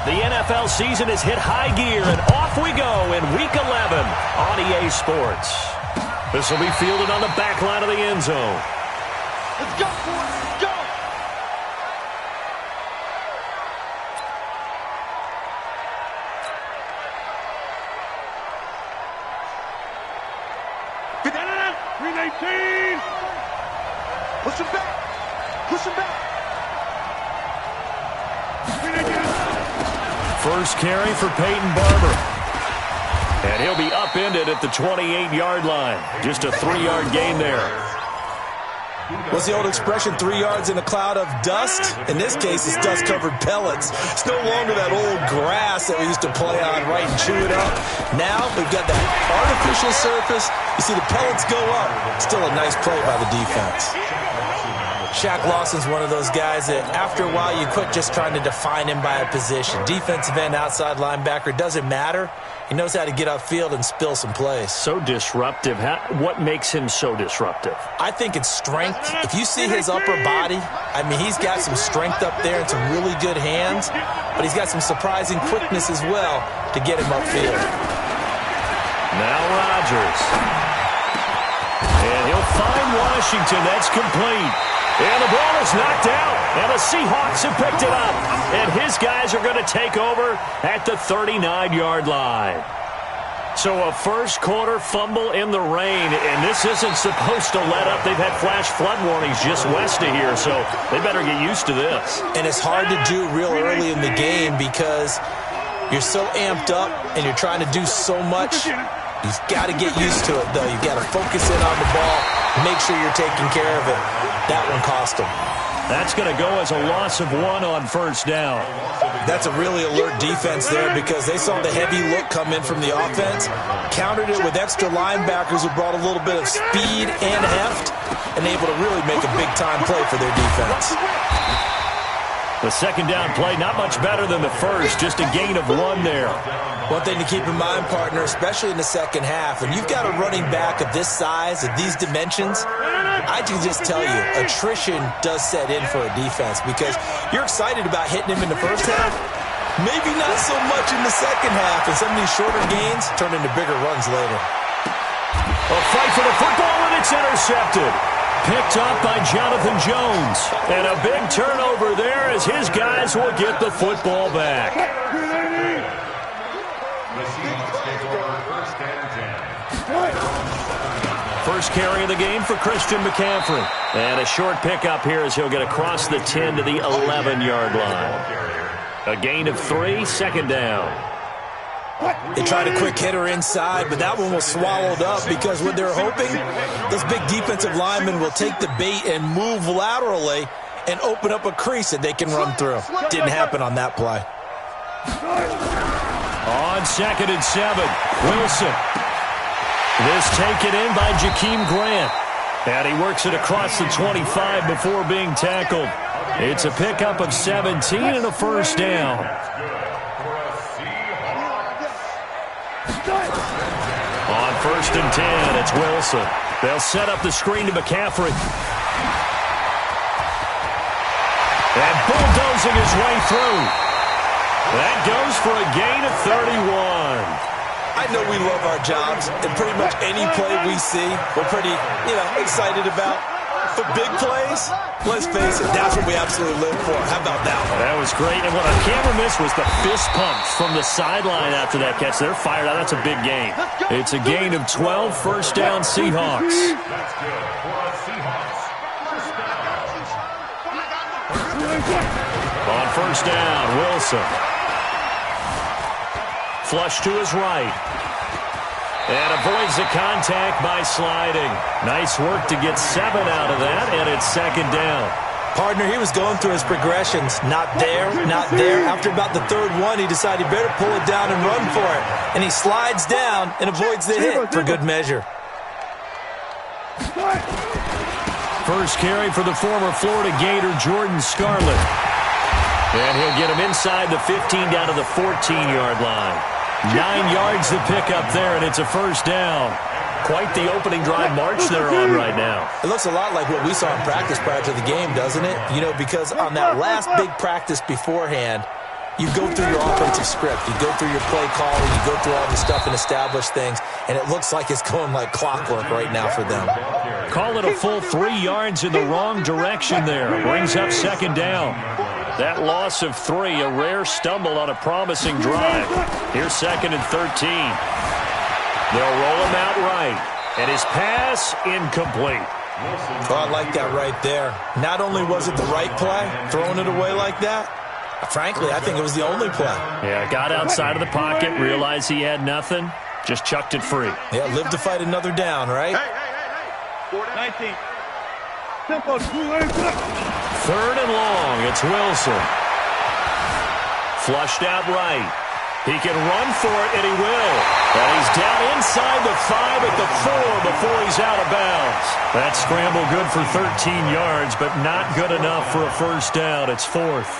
The NFL season has hit high gear, and off we go in Week 11 on EA Sports. This will be fielded on the back line of the end zone. Let's go, boys. Go! Get that out! 319! Push him back! Push him back! First carry for Peyton Barber. And he'll be upended at the 28-yard line. Just a 3-yard gain there. What's the old expression, 3 yards in a cloud of dust? In this case, it's dust-covered pellets. It's no longer that old grass that we used to play on, right, and chew it up. Now we've got that artificial surface. You see the pellets go up. Still a nice play by the defense. Shaq Lawson's one of those guys that after a while you quit just trying to define him by a position. Defensive end, outside linebacker, doesn't matter. He knows how to get upfield and spill some plays. So disruptive. What makes him so disruptive? I think it's strength. If you see his upper body, I mean, he's got some strength up there and some really good hands, but he's got some surprising quickness as well to get him upfield. Now Rodgers. And he'll find Washington. That's complete. And the ball is knocked out, and the Seahawks have picked it up. And his guys are going to take over at the 39-yard line. So a first-quarter fumble in the rain, and this isn't supposed to let up. They've had flash flood warnings just west of here, so they better get used to this. And it's hard to do real early in the game because you're so amped up and you're trying to do so much. You've got to get used to it, though. You've got to focus in on the ball, make sure you're taking care of it. That one cost him. That's going to go as a loss of 1 on first down. That's a really alert defense there because they saw the heavy look come in from the offense, countered it with extra linebackers who brought a little bit of speed and heft, and able to really make a big-time play for their defense. The second down play, not much better than the first, just a gain of 1 there. One thing to keep in mind, partner, especially in the second half, when you've got a running back of this size, of these dimensions, I can just tell you, attrition does set in for a defense because you're excited about hitting him in the first half, maybe not so much in the second half, and some of these shorter gains turn into bigger runs later. A fight for the football, and it's intercepted. Picked up by Jonathan Jones. And a big turnover there as his guys will get the football back. First carry of the game for Christian McCaffrey. And a short pickup here as he'll get across the 10 to the 11-yard line. A gain of 3, second down. They tried a quick hitter inside, but that one was swallowed up because what they're hoping, those big defensive linemen will take the bait and move laterally and open up a crease that they can run through. Didn't happen on that play. On 2nd and 7, Wilson. This taken in by Jakeem Grant. And he works it across the 25 before being tackled. It's a pickup of 17 and a first down. On 1st and 10, it's Wilson. They'll set up the screen to McCaffrey. And bulldozing his way through. That goes for a gain of 31. I know we love our jobs, and pretty much any play we see, we're pretty, excited about. But big plays, let's face it, that's what we absolutely live for. How about that one? That was great. And what I can't miss was the fist pumps from the sideline after that catch. They're fired out. That's a big gain. It's a gain of 12, first down Seahawks. On first down, Wilson. Flush to his right. And avoids the contact by sliding. Nice work to get 7 out of that, and it's second down. Partner, he was going through his progressions. Not there, not there. After about the third one, he decided he better pull it down and run for it. And he slides down and avoids the hit for good measure. First carry for the former Florida Gator, Jordan Scarlett. And he'll get him inside the 15 down to the 14-yard line. 9 yards to pick up there, and it's a first down. Quite the opening drive march they're on right now. It looks a lot like what we saw in practice prior to the game, doesn't it? Because on that last big practice beforehand, you go through your offensive script. You go through your play calling. You go through all the stuff and establish things, and it looks like it's going like clockwork right now for them. Call it a full 3 yards in the wrong direction there. Brings up second down. That loss of 3, a rare stumble on a promising drive. Here's second and 13. They'll roll him out right, and his pass incomplete. Oh, I like that right there. Not only was it the right play, throwing it away like that, frankly, I think it was the only play. Yeah, got outside of the pocket, realized he had nothing, just chucked it free. Yeah, live to fight another down, right? Hey. 19. Tempo, 3rd and long, it's Wilson. Flushed out right. He can run for it, and he will. And he's down inside the 5 at the 4 before he's out of bounds. That scramble good for 13 yards, but not good enough for a first down. It's 4th.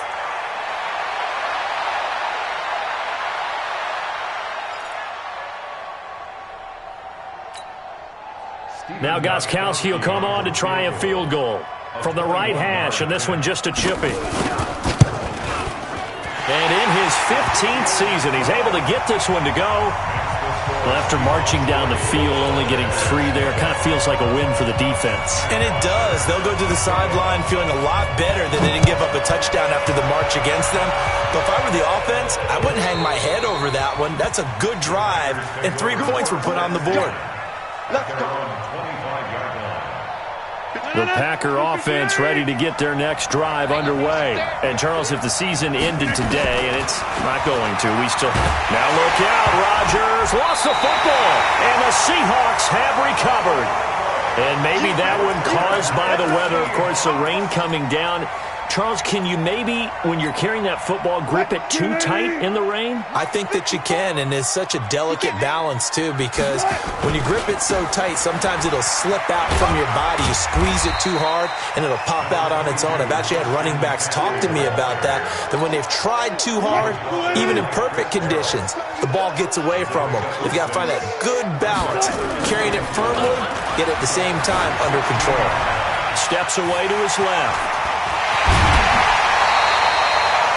Now Gostkowski will come on to try a field goal from the right hash, and this one just a chippy. And in his 15th season, he's able to get this one to go. Well, after marching down the field, only getting 3 there, kind of feels like a win for the defense. And it does. They'll go to the sideline feeling a lot better that they didn't give up a touchdown after the march against them. But if I were the offense, I wouldn't hang my head over that one. That's a good drive, and 3 points were put on the board. Let's go. The Packer offense ready to get their next drive underway. And, Charles, if the season ended today, and it's not going to, we still... Now look out, Rodgers lost the football, and the Seahawks have recovered. And maybe that one caused by the weather. Of course, the rain coming down. Charles, can you maybe, when you're carrying that football, grip it too tight in the rain? I think that you can, and it's such a delicate balance, too, because when you grip it so tight, sometimes it'll slip out from your body. You squeeze it too hard, and it'll pop out on its own. I've actually had running backs talk to me about that when they've tried too hard, even in perfect conditions, the ball gets away from them. They've got to find that good balance, carrying it firmly, yet at the same time under control. Steps away to his left.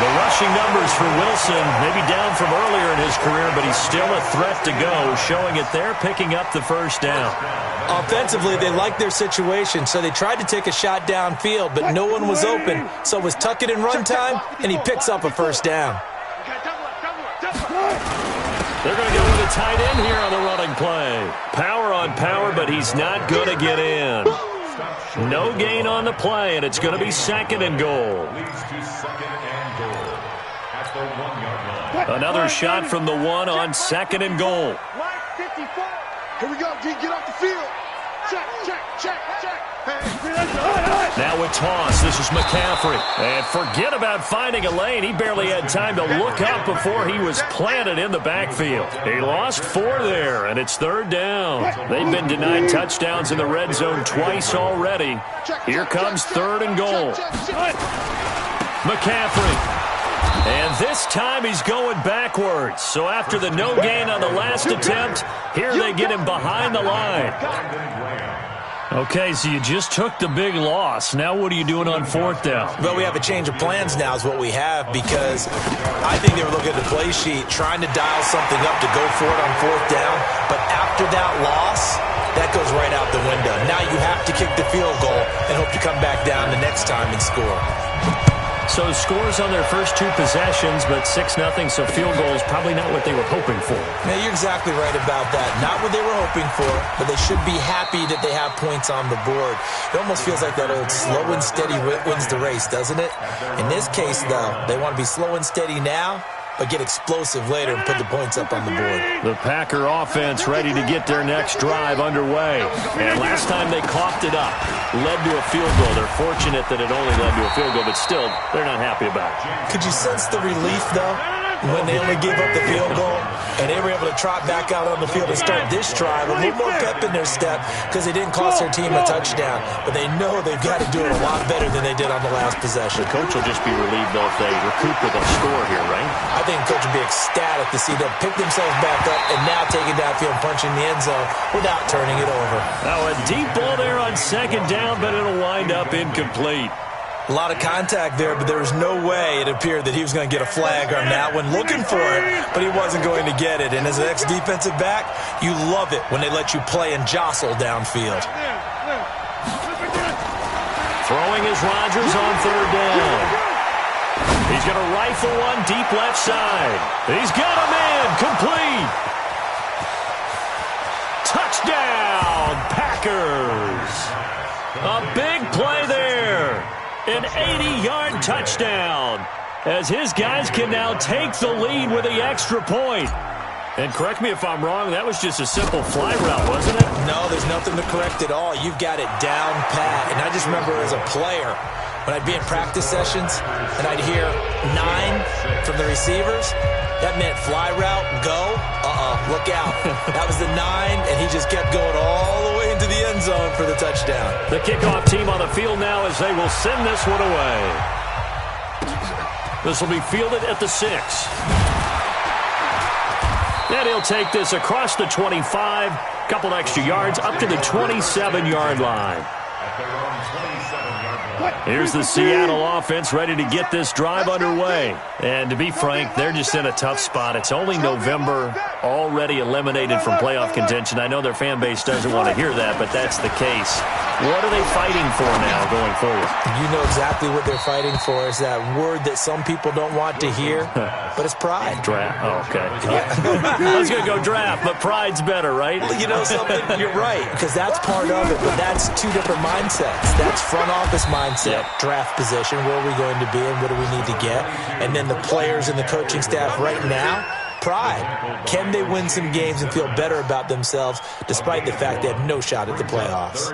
The rushing numbers for Wilson, maybe down from earlier in his career, but he's still a threat to go, showing it there, picking up the first down. Offensively, they liked their situation, so they tried to take a shot downfield, but no one was open. So it was tuck it in run time, and he picks up a first down. They're going to go with a tight end here on the running play. Power on power, but he's not going to get in. No gain on the play, and it's going to be 2nd and goal. Another shot from the 1 on 2nd and goal. Here we go, G, get off the field. Check. Now a toss. This is McCaffrey. And forget about finding a lane. He barely had time to look up before he was planted in the backfield. He lost 4 there, and it's 3rd down. They've been denied touchdowns in the red zone twice already. Here comes 3rd and goal. McCaffrey. And this time he's going backwards. So after the no gain on the last attempt, here they get him behind the line. Okay, so you just took the big loss. Now what are you doing on 4th down? Well, we have a change of plans now is what we have, because I think they were looking at the play sheet, trying to dial something up to go for it on 4th down. But after that loss, that goes right out the window. Now you have to kick the field goal and hope to come back down the next time and score. So scores on their first 2 possessions, but 6-0, so field goal is probably not what they were hoping for. Yeah, you're exactly right about that. Not what they were hoping for, but they should be happy that they have points on the board. It almost feels like that old slow and steady wins the race, doesn't it? In this case, though, they want to be slow and steady now, but get explosive later and put the points up on the board. The Packer offense ready to get their next drive underway. And last time they coughed it up, led to a field goal. They're fortunate that it only led to a field goal, but still, they're not happy about it. Could you sense the relief, though, when they only gave up the field goal and they were able to trot back out on the field and start this drive, a little more pep in their step because they didn't cost their team a touchdown, but they know they've got to do it a lot better than they did on the last possession. The coach will just be relieved, though, if they recoup with a score here, right? I think the coach will be ecstatic to see them pick themselves back up and now take it downfield and punch in the end zone without turning it over. Now a deep ball there on 2nd down, but it'll wind up incomplete. A lot of contact there, but there was no way it appeared that he was going to get a flag on that one. Looking for it, but he wasn't going to get it. And as an ex-defensive back, you love it when they let you play and jostle downfield. Throwing is Rodgers on third down. He's going to rifle one deep left side. He's got a man complete. Touchdown, Packers. A big play there. An 80-yard touchdown. As his guys can now take the lead with the extra point. And correct me if I'm wrong, that was just a simple fly route, wasn't it? No, there's nothing to correct at all. You've got it down pat. And I just remember as a player, when I'd be in practice sessions and I'd hear 9 from the receivers, that meant fly route, go, look out. That was the 9, and he just kept going all the way into the end zone for the touchdown. The kickoff team on the field now as they will send this one away. This will be fielded at the 6. And he'll take this across the 25, couple extra yards up to the 27-yard line. Here's the Seattle offense ready to get this drive underway. And to be frank, they're just in a tough spot. It's only November, already eliminated from playoff contention. I know their fan base doesn't want to hear that, but that's the case. What are they fighting for now going forward? You know exactly what they're fighting for. Is that word that some people don't want to hear, but it's pride. Draft. Oh, okay. Yeah. I was going to go draft, but pride's better, right? You know something? You're right, because that's part of it, but that's two different mindsets. That's front office mindset, draft position, where are we going to be and what do we need to get? And then the players and the coaching staff right now, pride. Can they win some games and feel better about themselves despite the fact they have no shot at the playoffs?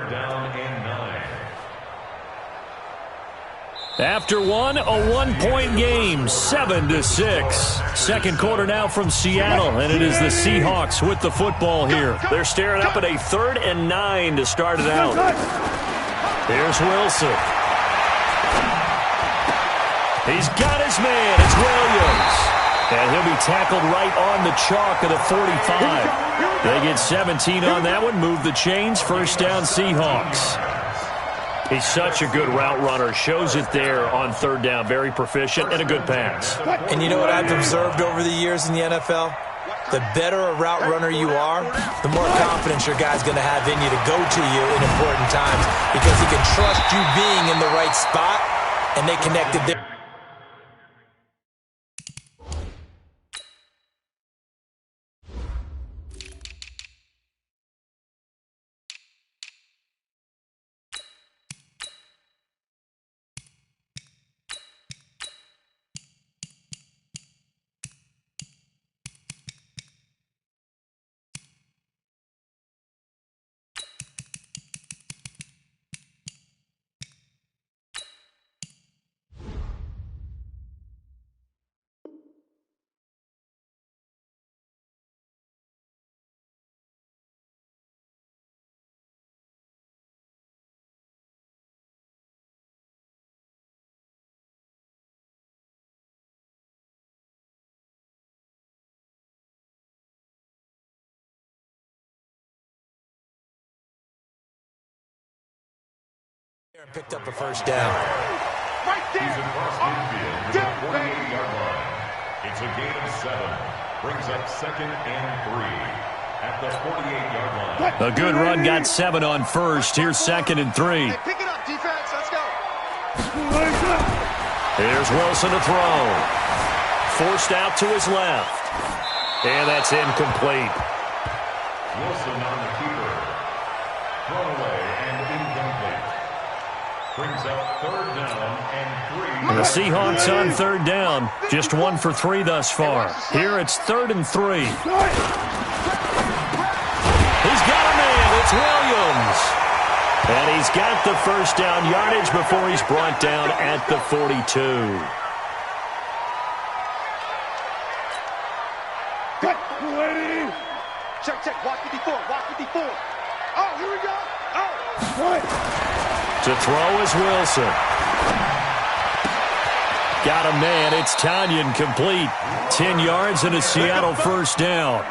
After one, a 1-point game, 7-6. Second quarter now from Seattle, and it is the Seahawks with the football here. They're staring up at a 3rd and 9 to start it out. Here's Wilson. He's got his man. It's Williams. And he'll be tackled right on the chalk of the 45. They get 17 on that one. Move the chains. First down, Seahawks. He's such a good route runner. Shows it there on third down. Very proficient and a good pass. And you know what I've observed over the years in the NFL? The better a route runner you are, the more confidence your guy's going to have in you to go to you in important times because he can trust you being in the right spot, and they connected there. And picked up a first down. Right there. He's across the 48-yard line. It's a gain of 7. Brings up 2nd and 3 at the 48-yard line. A good run got 7 on first. Here's 2nd and 3. Hey, pick it up, defense. Let's go. Here's Wilson to throw. Forced out to his left. And that's incomplete. Wilson on the keeper. Thrown away and incomplete. Brings up 3rd down and 3. And the Seahawks on 3rd down. Just 1 for 3 thus far. Here it's 3rd and 3. He's got a man. It's Williams. And he's got the first down yardage before he's brought down at the 42. Check. Watch 54. Oh, here we go. Oh. To throw is Wilson. Got a man. It's Tanyan complete. 10 yards and a Seattle first down.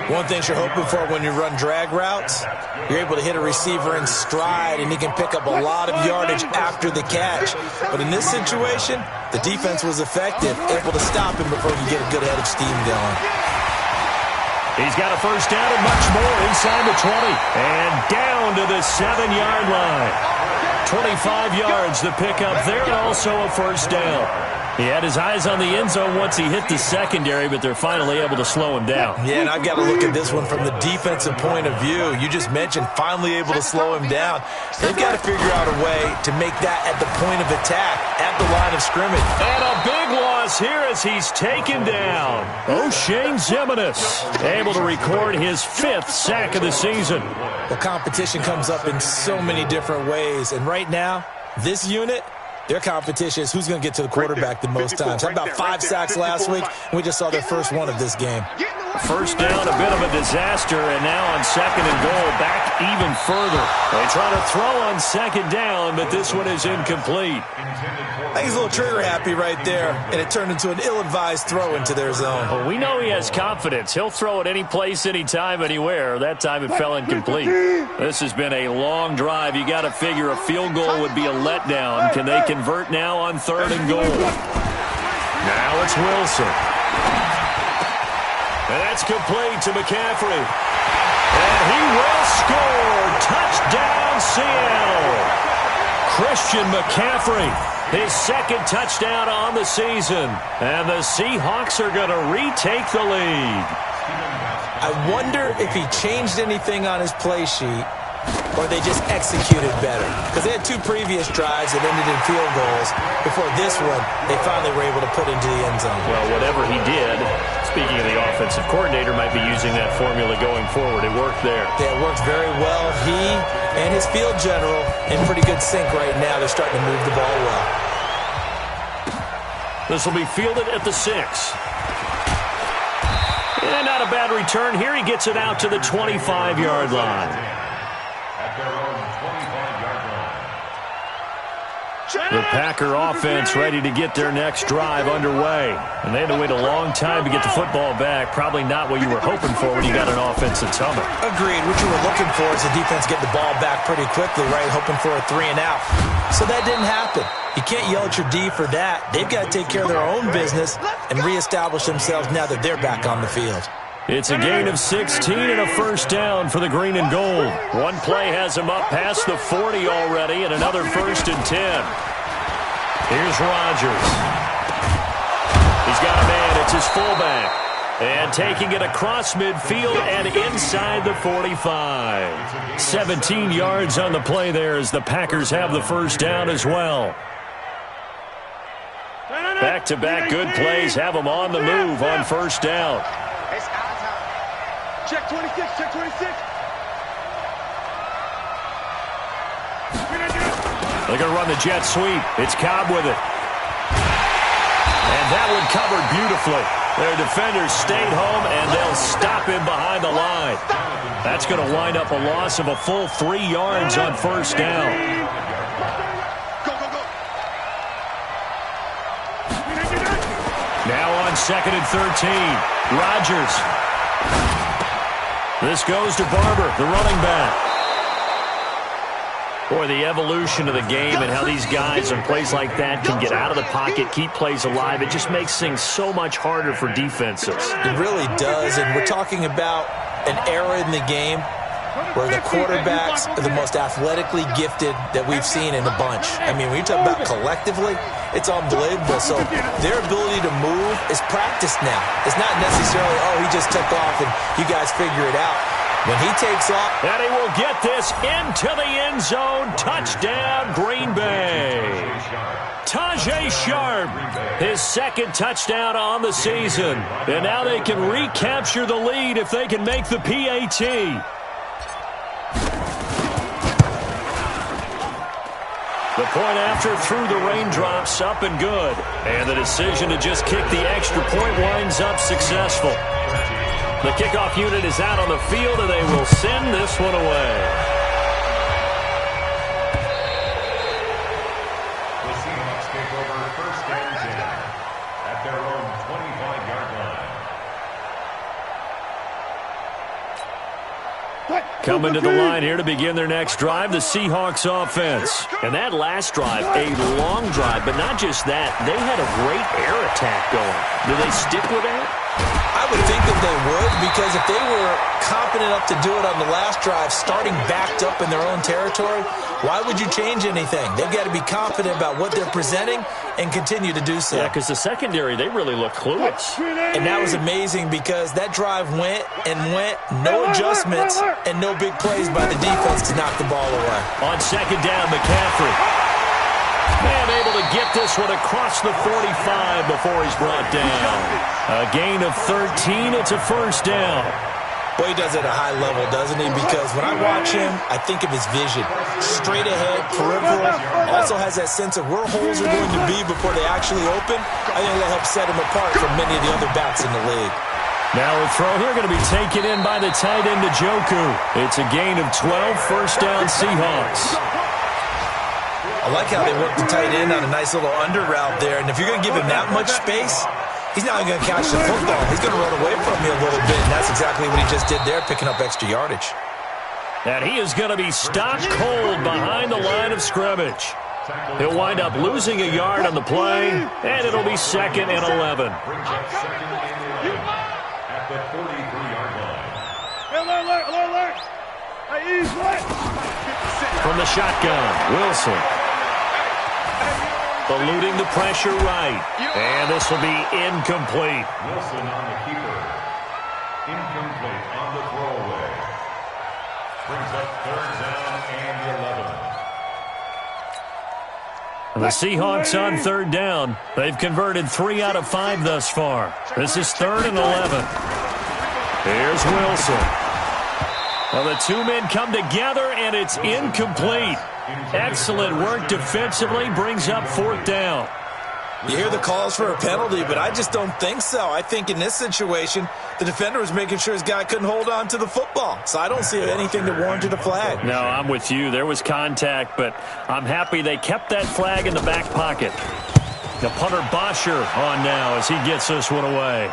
One thing you're hoping for when you run drag routes, you're able to hit a receiver in stride, and he can pick up a lot of yardage after the catch. But in this situation, the defense was effective, able to stop him before he could get a good head of steam going. He's got a first down and much more inside the 20. And down to the 7-yard line. 25 yards the pickup there, and also a first down. He had his eyes on the end zone once he hit the secondary, but they're finally able to slow him down. Yeah, and I've got to look at this one from the defensive point of view. You just mentioned finally able to slow him down. They've got to figure out a way to make that at the point of attack, at the line of scrimmage. And a big loss here as he's taken down. O'Shane Ximines able to record his 5th sack of the season. The competition comes up in so many different ways, and right now, this unit, their competition is who's going to get to the quarterback the most times. Had about 5 sacks last week, and we just saw their first one of this game. First down, a bit of a disaster, and now on 2nd and goal, back even further. They try to throw on 2nd down, but this one is incomplete. I think he's a little trigger-happy right there, and it turned into an ill-advised throw into their zone. Well, we know he has confidence. He'll throw it any place, anytime, anywhere. That time it fell incomplete. This has been a long drive. You got to figure a field goal would be a letdown. Can they convert now on 3rd and goal? Now it's Wilson. And that's complete to McCaffrey. And he will score. Touchdown, Seattle. Christian McCaffrey, his 2nd touchdown on the season. And the Seahawks are going to retake the lead. I wonder if he changed anything on his play sheet or they just executed better. Because they had 2 previous drives that ended in field goals. Before this one, they finally were able to put into the end zone. Well, whatever he did, speaking of the offensive coordinator, might be using that formula going forward. It worked there. Yeah, it worked very well. He and his field general in pretty good sync right now. They're starting to move the ball well. This will be fielded at the 6. And not a bad return here. He gets it out to the 25-yard line. The Packer offense ready to get their next drive underway. And they had to wait a long time to get the football back. Probably not what you were hoping for when you got an offense that's humming. Agreed. What you were looking for is the defense get the ball back pretty quickly, right? Hoping for a 3-and-out. So that didn't happen. You can't yell at your D for that. They've got to take care of their own business and reestablish themselves now that they're back on the field. It's a gain of 16 and a first down for the green and gold. One play has him up past the 40 already, and another 1st and 10. Here's Rodgers. He's got a man. It's his fullback. And taking it across midfield and inside the 45. 17 yards on the play there as the Packers have the first down as well. Back-to-back good plays have them on the move on first down. Check 26, check 26. They're going to run the jet sweep. It's Cobb with it. And that one covered beautifully. Their defenders stayed home, and they'll stop him behind the line. That's going to wind up a loss of a full 3 yards on first down. Now on 2nd and 13. Rodgers. This goes to Barber, the running back. Boy, the evolution of the game and how these guys in plays like that can get out of the pocket, keep plays alive, it just makes things so much harder for defenses. It really does, and we're talking about an era in the game where the quarterbacks are the most athletically gifted that we've seen in a bunch. I mean, when you talk about collectively, it's unbelievable. So their ability to move is practiced now. It's not necessarily, oh, he just took off and you guys figure it out. When he takes off. And he will get this into the end zone. Touchdown, Green Bay. Tajay Sharp, his 2nd touchdown on the season. And now they can recapture the lead if they can make the PAT. The point after through the raindrops, up and good. And the decision to just kick the extra point winds up successful. The kickoff unit is out on the field, and they will send this one away. The Seahawks take over 1st and 10 at their own 25-yard line. Coming to the line here to begin their next drive, the Seahawks offense. And that last drive, a long drive, but not just that. They had a great air attack going. Do they stick with that? I would think that they would, because if they were competent enough to do it on the last drive, starting backed up in their own territory, why would you change anything? They've got to be confident about what they're presenting and continue to do so. Yeah, because the secondary, they really look clueless. And that was amazing because that drive went and went, no adjustments and no big plays by the defense to knock the ball away. On second down, McCaffrey. And able to get this one across the 45 before he's brought down. A gain of 13. It's a first down. Boy, he does it at a high level, doesn't he? Because when I watch him, I think of his vision. Straight ahead, peripheral. Also has that sense of where holes are going to be before they actually open. I think that helps set him apart from many of the other backs in the league. Now a throw here going to be taken in by the tight end, Njoku. It's a gain of 12, first down Seahawks. I like how they work the tight end on a nice little under route there. And if you're going to give him that much space, he's not going to catch the football. He's going to run away from you a little bit, and that's exactly what he just did there, picking up extra yardage. And he is going to be stopped cold behind the line of scrimmage. He'll wind up losing a yard on the play, and it'll be second and 11. At the 43-yard line. Alert. From the shotgun, Wilson. Eluding the pressure right. And this will be incomplete. Wilson on the keeper. Incomplete on the throwaway. Brings up third down and 11. The Seahawks on third down. They've converted 3 out of 5 thus far. This is third and 11. Here's Wilson. Well, the two men come together, and it's incomplete. Excellent work defensively, brings up fourth down. You hear the calls for a penalty, but I just don't think so. I think in this situation, the defender was making sure his guy couldn't hold on to the football. So I don't see anything that warranted a flag. No, I'm with you. There was contact, but I'm happy they kept that flag in the back pocket. The punter Bosher on now as he gets this one away.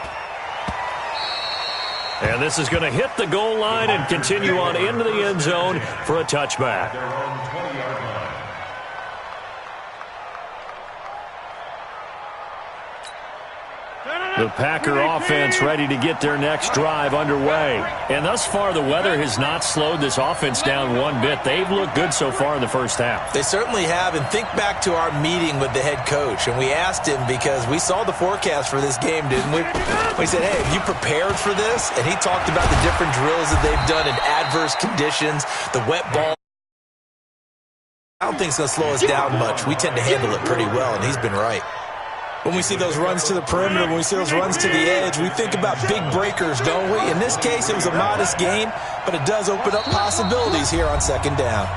And this is going to hit the goal line and continue on into the end zone for a touchback. Their own 20-yard line. The Packer offense ready to get their next drive underway. And thus far, the weather has not slowed this offense down one bit. They've looked good so far in the first half. They certainly have. And think back to our meeting with the head coach. And we asked him, because we saw the forecast for this game, didn't we? We said, hey, have you prepared for this? And he talked about the different drills that they've done in adverse conditions, the wet ball. I don't think it's going to slow us down much. We tend to handle it pretty well, and he's been right. When we see those runs to the perimeter, when we see those runs to the edge, we think about big breakers, don't we? In this case, it was a modest gain, but it does open up possibilities here on second down.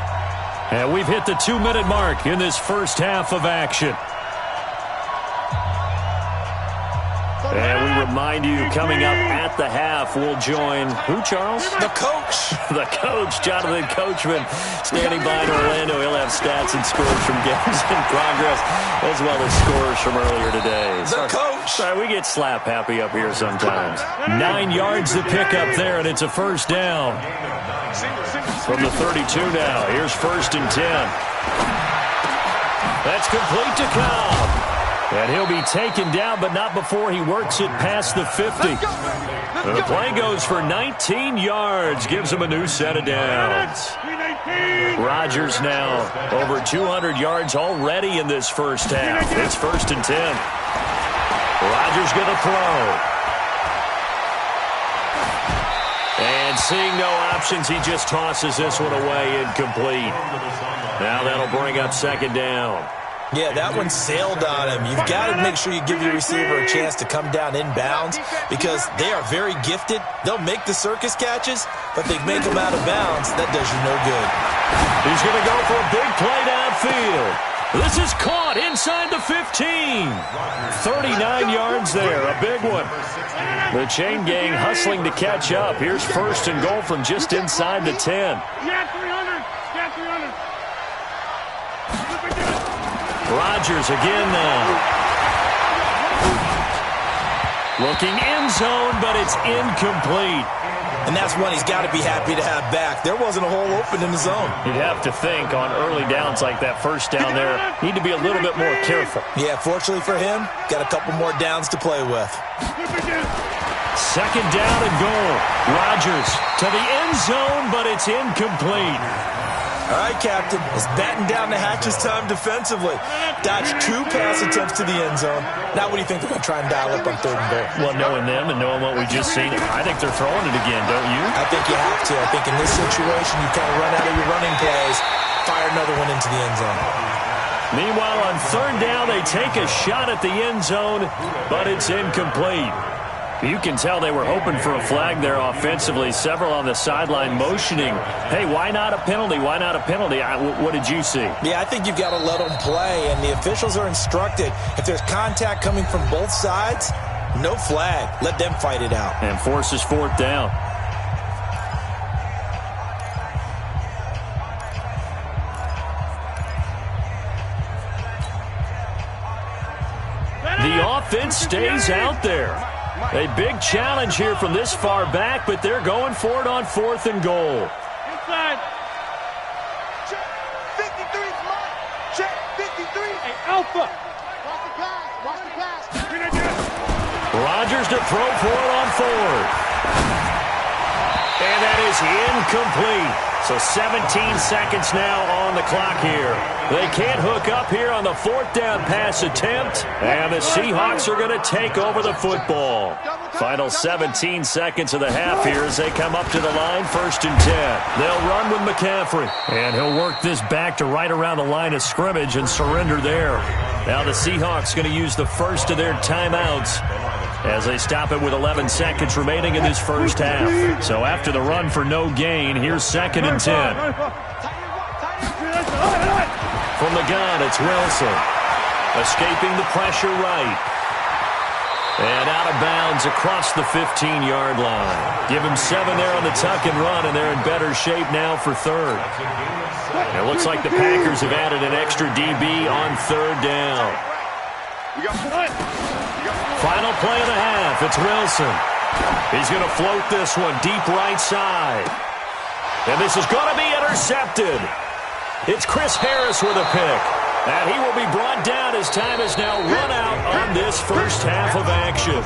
And we've hit the 2-minute mark in this first half of action. And we remind you, coming up at the half, we'll join who, Charles? The coach. The coach, Jonathan Coachman, standing by in Orlando. He'll have stats and scores from games in progress, as well as scores from earlier today. The coach. Sorry, we get slap happy up here sometimes. 9 yards to pick up there, and it's a first down. From the 32 now. Here's first and 10. That's complete to Cobb. And he'll be taken down, but not before he works it past the 50. The play goes for 19 yards, gives him a new set of downs. Rodgers now over 200 yards already in this first half. It's first and 10. Rodgers going to throw. And seeing no options, he just tosses this one away incomplete. Now that'll bring up second down. Yeah, that one sailed on him. You've got to make sure you give your receiver a chance to come down inbounds because they are very gifted. They'll make the circus catches, but they make them out of bounds. That does you no good. He's going to go for a big play downfield. This is caught inside the 15. 39 yards there, a big one. The chain gang hustling to catch up. Here's first and goal from just inside the 10. Rodgers again now. Looking end zone, but it's incomplete. And that's one he's got to be happy to have back. There wasn't a hole open in the zone. You'd have to think on early downs like that first down there, need to be a little bit more careful. Yeah, fortunately for him, got a couple more downs to play with. Second down and goal. Rodgers to the end zone, but it's incomplete. All right, Captain. It's batten down the hatches time defensively. Dodged 2 pass attempts to the end zone. Now what do you think they're going to try and dial up on 3rd and goal? Well, knowing them and knowing what we just seen, I think they're throwing it again, don't you? I think you have to. I think in this situation, you kind of run out of your running plays, fire another one into the end zone. Meanwhile, on 3rd down, they take a shot at the end zone, but it's incomplete. You can tell they were hoping for a flag there offensively. Several on the sideline motioning, hey, why not a penalty? Why not a penalty? What did you see? Yeah, I think you've got to let them play, and the officials are instructed, if there's contact coming from both sides, no flag. Let them fight it out. And forces 4th down. The offense stays out there. A big challenge here from this far back, but they're going for it on 4th and goal. Inside. Check 53 is mine. Check 53. Hey, Alpha. Watch the pass. Watch the pass. Rodgers to throw for it on 4th. And that is incomplete. So 17 seconds now on the clock here. They can't hook up here on the 4th down pass attempt. And the Seahawks are going to take over the football. Final 17 seconds of the half here as they come up to the line, 1st and 10. They'll run with McCaffrey. And he'll work this back to right around the line of scrimmage and surrender there. Now the Seahawks going to use the first of their timeouts as they stop it with 11 seconds remaining in this first half. So after the run for no gain, here's 2nd and 10. From the gun, it's Wilson. Escaping the pressure right. And out of bounds across the 15-yard line. Give him 7 there on the tuck and run, and they're in better shape now for 3rd. It looks like the Packers have added an extra DB on 3rd down. Final play of the half. It's Wilson. He's going to float this one deep right side. And this is going to be intercepted. It's Chris Harris with a pick. And he will be brought down as time is now run out on this first half of action.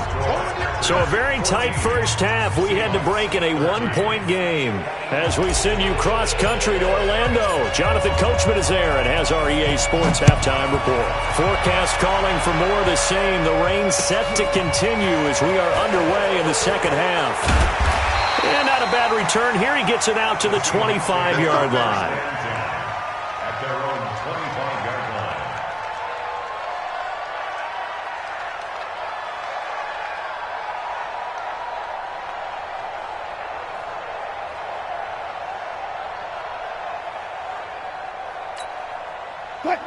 So a very tight first half. We had to break in a 1-point game. As we send you cross-country to Orlando, Jonathan Coachman is there and has our EA Sports halftime report. Forecast calling for more of the same. The rain set to continue as we are underway in the second half. And not a bad return here. He gets it out to the 25-yard line.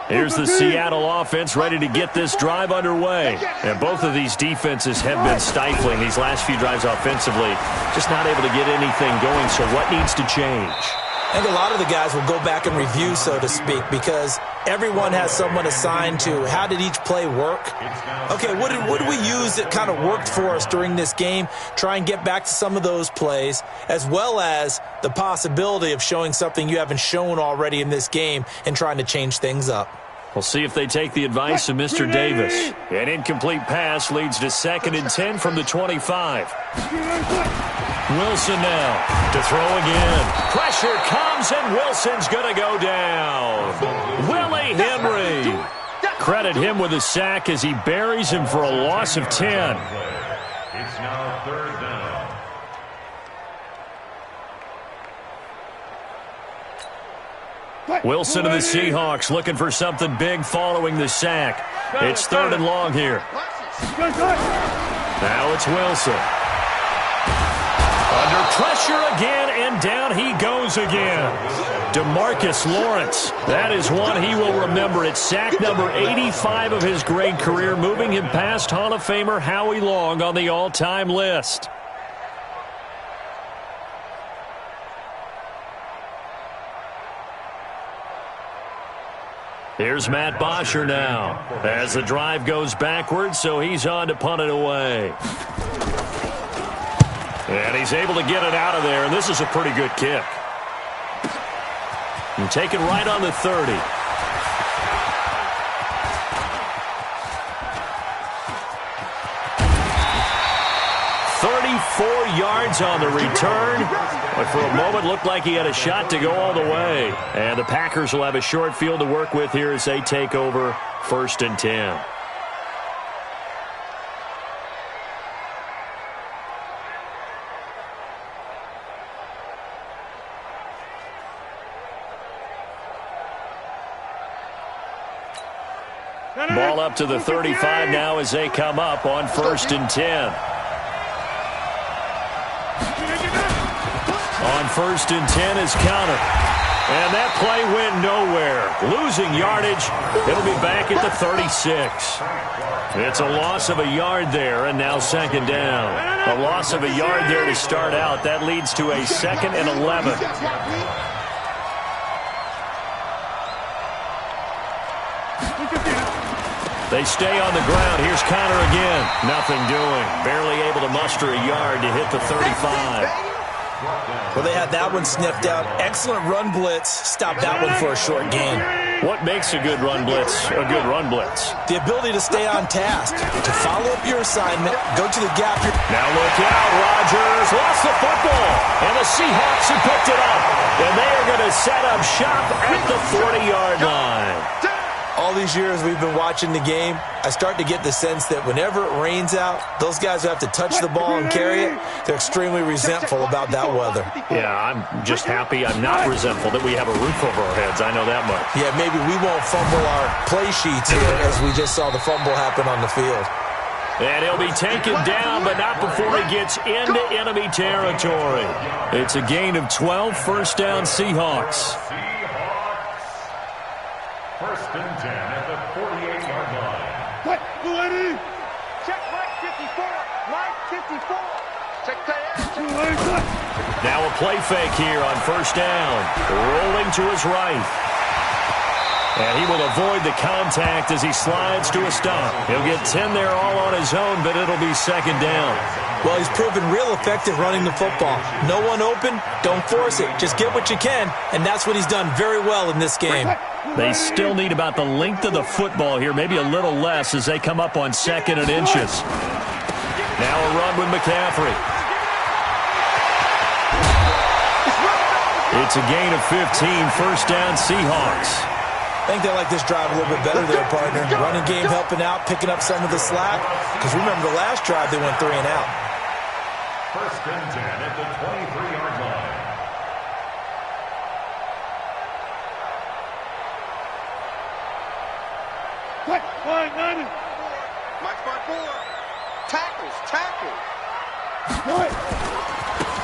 Here's the Seattle offense ready to get this drive underway. And both of these defenses have been stifling these last few drives offensively. Just not able to get anything going, so what needs to change? I think a lot of the guys will go back and review, so to speak, because everyone has someone assigned to how did each play work. Okay, what did we use that kind of worked for us during this game? Try and get back to some of those plays, as well as the possibility of showing something you haven't shown already in this game and trying to change things up. We'll see if they take the advice of Mr. Davis. An incomplete pass leads to 2nd and 10 from the 25. Wilson now to throw again. Pressure comes, and Wilson's going to go down. Willie Henry. Credit him with a sack as he buries him for a loss of 10. It's now 3rd down. Wilson and the Seahawks looking for something big following the sack. It's 3rd and long here. Now it's Wilson. Under pressure again, and down he goes again. DeMarcus Lawrence. That is one he will remember. It's sack number 85 of his great career, moving him past Hall of Famer Howie Long on the all-time list. Here's Matt Bosher now as the drive goes backwards, so he's on to punt it away. And he's able to get it out of there, and this is a pretty good kick. And taken right on the 30. 34 yards on the return. But for a moment, looked like he had a shot to go all the way. And the Packers will have a short field to work with here as they take over 1st and 10. Ball up to the 35 now as they come up on 1st and 10. On 1st and 10 is counter. And that play went nowhere. Losing yardage. It'll be back at the 36. It's a loss of a yard there, and now 2nd down. A loss of a yard there to start out. That leads to a 2nd and 11. They stay on the ground. Here's Connor again. Nothing doing. Barely able to muster a yard to hit the 35. Well, they had that one sniffed out. Excellent run blitz. Stopped that one for a short gain. What makes a good run blitz a good run blitz? The ability to stay on task, to follow up your assignment, go to the gap. Now look out. Rodgers lost the football. And the Seahawks have picked it up. And they are going to set up shop at the 40-yard line. All these years we've been watching the game, I start to get the sense that whenever it rains out, those guys who have to touch the ball and carry it, they're extremely resentful about that weather. Yeah, I'm just happy I'm not resentful that we have a roof over our heads. I know that much. Yeah, maybe we won't fumble our play sheets here as we just saw the fumble happen on the field. And he'll be taken down, but not before he gets into enemy territory. It's a gain of 12, 1st down Seahawks. 1st and 10 at the 48-yard line. What? Check right 54. Right 54. Check that. Now a play fake here on 1st down. Rolling to his right. And he will avoid the contact as he slides to a stop. He'll get 10 there all on his own, but it'll be 2nd down. Well, he's proven real effective running the football. No one open, don't force it. Just get what you can, and that's what he's done very well in this game. They still need about the length of the football here, maybe a little less as they come up on 2nd and inches. Now a run with McCaffrey. It's a gain of 15, 1st down Seahawks. I think they like this drive a little bit better there, partner. Running game helping out, picking up some of the slack. Because remember the last drive, they went 3 and out. 1st and 10 at the 23-yard line. What? Mike's by 4. Tackles.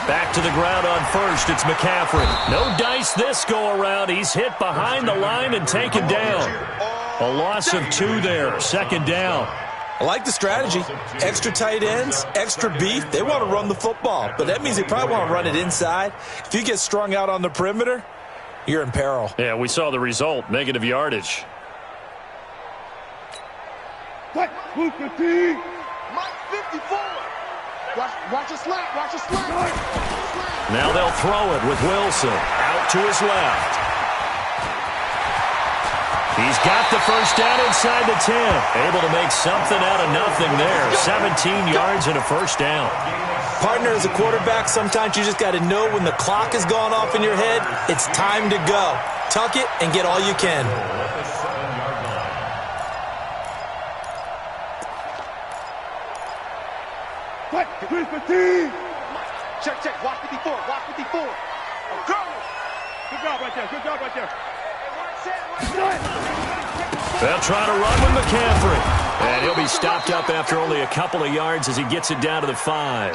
Back to the ground on 1st. It's McCaffrey. No dice this go around. He's hit behind the line and taken down. A loss of 2 there. 2nd down. I like the strategy. Extra tight ends, extra beef. They want to run the football, but that means they probably want to run it inside. If you get strung out on the perimeter, you're in peril. Yeah, we saw the result. Negative yardage. What? Mike 54. Watch a slant. Now they'll throw it with Wilson. Out to his left. He's got the 1st down inside the 10. Able to make something out of nothing there. 17 yards and a 1st down. Partner, as a quarterback, sometimes you just got to know when the clock has gone off in your head, it's time to go. Tuck it and get all you can. What? Check. Watch 54. Oh, go. Good job right there. They'll try to run with McCaffrey. And he'll be stopped up after only a couple of yards as he gets it down to the 5.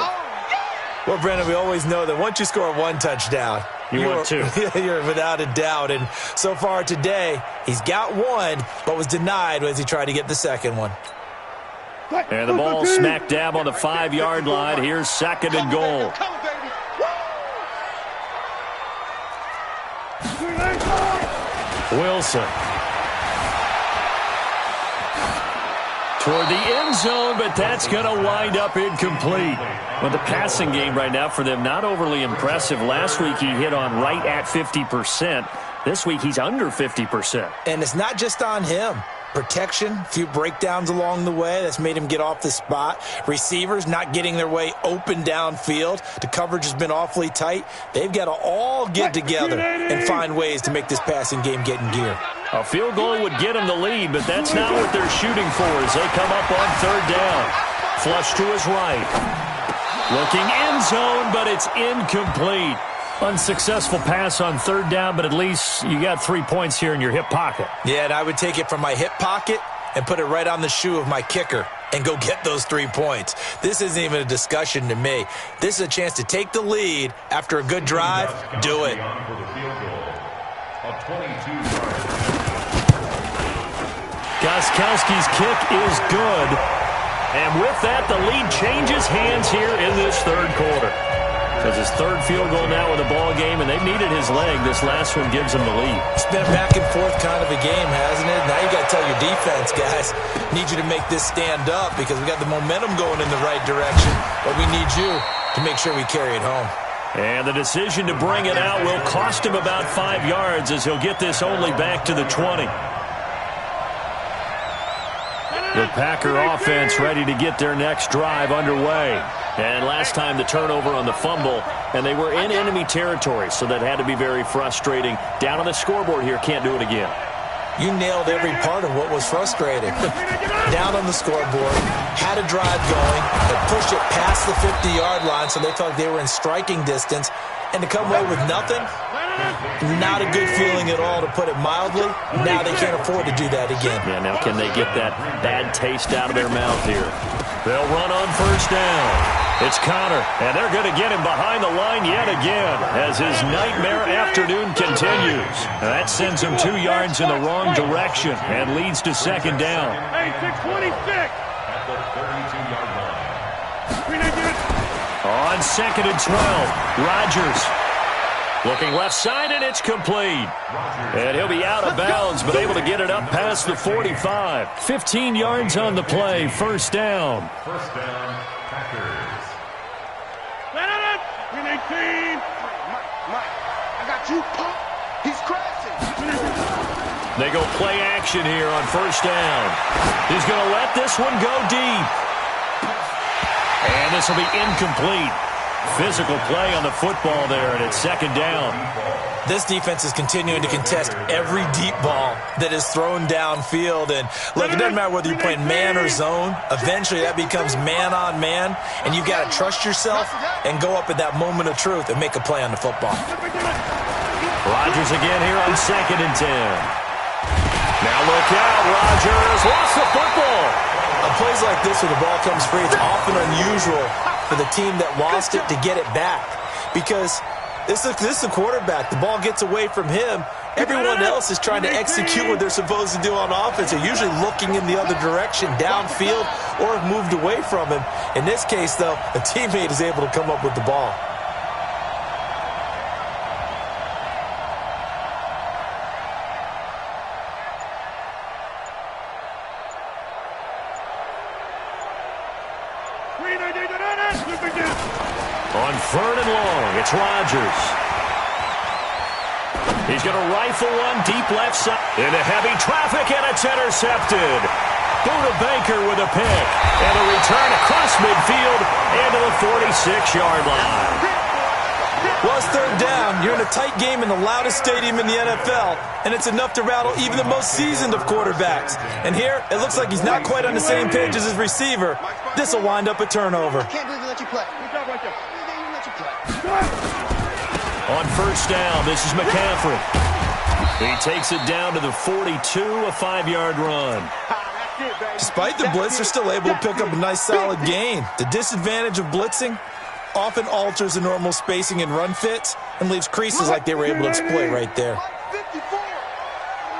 Well, Brandon, we always know that once you score 1 touchdown, want 2. You're without a doubt. And so far today, he's got 1, but was denied as he tried to get the 2nd one. And the ball smack dab on the 5-yard line. Here's 2nd and goal. Wilson. toward the end zone, but that's going to wind up incomplete. Well, the passing game right now for them, not overly impressive. Last week he hit on right at 50%. This week he's under 50%. And it's not just on him. Protection, a few breakdowns along the way. That's made him get off the spot. Receivers not getting their way open downfield. The coverage has been awfully tight. They've got to all get together and find ways to make this passing game get in gear. A field goal would get him the lead, but that's not what they're shooting for as they come up on third down. Flush to his right. Looking end zone, but it's incomplete. Unsuccessful pass on third down, but at least you got 3 points here in your hip pocket. Yeah, and I would take it from my hip pocket and put it right on the shoe of my kicker and go get those 3 points. This isn't even a discussion to me. This is a chance to take the lead after a good drive. Do it. Gostkowski's kick is good. And with that, the lead changes hands here in this third quarter. It's his third field goal now with the ball game, and they've needed his leg. This last one gives him the lead. It's been a back and forth kind of a game, hasn't it? Now you got to tell your defense, guys, need you to make this stand up because we got the momentum going in the right direction, but we need you to make sure we carry it home. And the decision to bring it out will cost him about 5 yards as he'll get this only back to the 20. The Packer offense ready to get their next drive underway. And last time the turnover on the fumble, and they were in enemy territory, so that had to be very frustrating. Down on the scoreboard here, can't do it again. You nailed every part of what was frustrating. Down on the scoreboard, had a drive going, but pushed it past the 50-yard line so they felt like they were in striking distance, and to come away with nothing, not a good feeling at all, to put it mildly. Now they can't afford to do that again. Yeah, now can they get that bad taste out of their mouth here? They'll run on first down. It's Connor, and they're going to get him behind the line yet again as his nightmare afternoon continues. That sends him 2 yards in the wrong direction and leads to second down. Hey, 626. At the 32-yard line. On second and 12, Rodgers looking left side, and it's complete. And he'll be out of bounds, but able to get it up past the 45. 15 yards on the play, first down. First down, Packers. 18. Mike, I got you, punk. He's crashing. They go play action here on first down. He's going to let this one go deep. And this will be incomplete. Physical play on the football there, and it's second down. This defense is continuing to contest every deep ball that is thrown downfield. And look, it doesn't matter whether you're playing man or zone. Eventually that becomes man on man, and you've got to trust yourself and go up at that moment of truth and make a play on the football. Rodgers again here on second and 10. Now look out, Rodgers lost the football. On plays like this where the ball comes free, it's often unusual for the team that lost it to get it back, because this is the quarterback. The ball gets away from him. Everyone else is trying to execute what they're supposed to do on offense. They're usually looking in the other direction, downfield, or have moved away from him. In this case, though, a teammate is able to come up with the ball. On third and long, it's Rodgers. He's going to rifle one deep left side into heavy traffic, and it's intercepted. Buda Baker with a pick, and a return across midfield into the 46-yard line. Well, it's third down. You're in a tight game in the loudest stadium in the NFL, and it's enough to rattle even the most seasoned of quarterbacks. And here, it looks like he's not quite on the same page as his receiver. This will wind up a turnover. Can't believe they let you play. Good job right there. They even let you play. On first down, this is McCaffrey. He takes it down to the 42, a 5-yard run. Despite the blitz, they're still able to pick up a nice solid gain. The disadvantage of blitzing often alters the normal spacing and run fits and leaves creases like they were able to exploit right there. 54.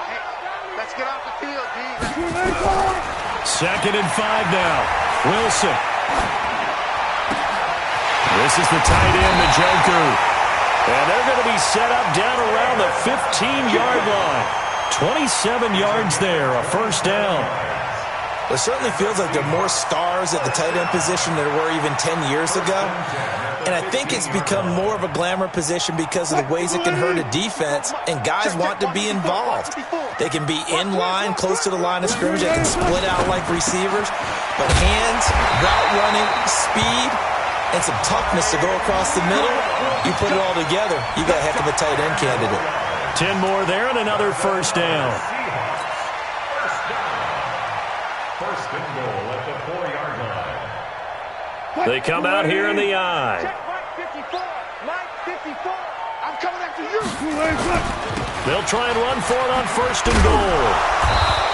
Hey, let's get off the field, D. Second and 5 now. Wilson. This is the tight end, Njoku. And they're going to be set up down around the 15-yard line. 27 yards there, a first down. It certainly feels like there are more stars at the tight end position than there were even 10 years ago. And I think it's become more of a glamour position because of the ways it can hurt a defense, and guys want to be involved. They can be in line, close to the line of scrimmage. They can split out like receivers. But hands, route running, speed, and some toughness to go across the middle, you put it all together, you got a heck of a tight end candidate. 10 more there and another first down. First and goal at the 4-yard line. They come out here in the eye. Check Mike 54. Mike 54. I'm coming after you. They'll try and run for it on first and goal.